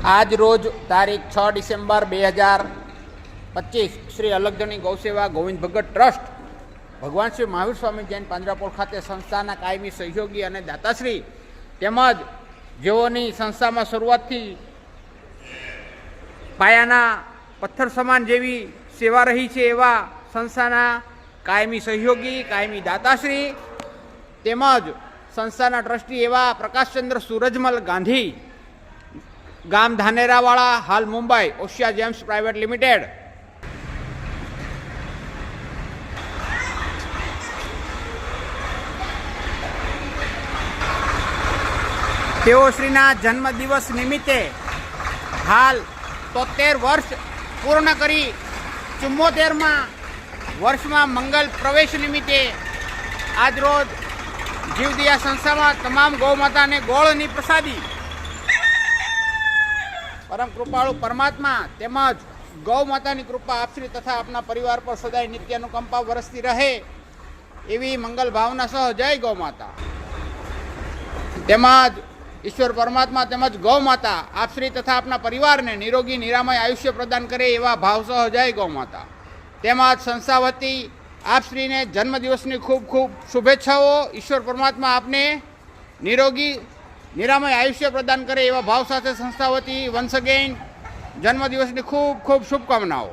આજ રોજ તારીખ 6 ડિસેમ્બર 2025 શ્રી અલગધણી ગૌસેવા ગોવિંદ ભગત ટ્રસ્ટ ભગવાન શ્રી મહાવીર સ્વામી જૈન પાંજરાપોળ ખાતે સંસ્થાના કાયમી સહયોગી અને દાતાશ્રી તેમજ જેઓની સંસ્થામાં શરૂઆતથી પાયાના પથ્થર સમાન જેવી સેવા રહી છે એવા સંસ્થાના કાયમી સહયોગી કાયમી દાતાશ્રી તેમજ સંસ્થાના ટ્રસ્ટી એવા પ્રકાશચંદ્ર સૂરજમલ ગાંધી ગામ ધાનેરાવાળા હાલ Mumbai Osia James private limited તેઓશ્રીના જન્મદિવસ નિમિત્તે હાલ 73 વર્ષ પૂર્ણ કરી 74મા વર્ષમાં મંગલ પ્રવેશ નિમિત્તે આજરોજ જીવદયા સંસ્થામાં તમામ ગૌમાતાને ગોળની પ્રસાદી પરમ કૃપાળુ પરમાત્મા તેમજ ગૌ માતાની કૃપા આપશ્રી તથા આપના પરિવાર પર સદાય નિત્યાનુકંપા વરસતી રહે એવી મંગલ ભાવના સહ જય ગૌ માતા. તેમજ ઈશ્વર પરમાત્મા તેમજ ગૌ માતા આપશ્રી તથા આપના પરિવારને નિરોગી નિરામય આયુષ્ય પ્રદાન કરે એવા ભાવ સહ જય ગૌ માતા. તેમજ સંસ્થા વતી આપશ્રીને જન્મદિવસની ખૂબ ખૂબ શુભેચ્છાઓ. ઈશ્વર પરમાત્મા આપને નિરોગી નિરામય આયુષ્ય પ્રદાન કરે એવા ભાવ સાથે સંસ્થા વતી વન્સ અગેન જન્મદિવસની ખૂબ ખૂબ શુભકામનાઓ.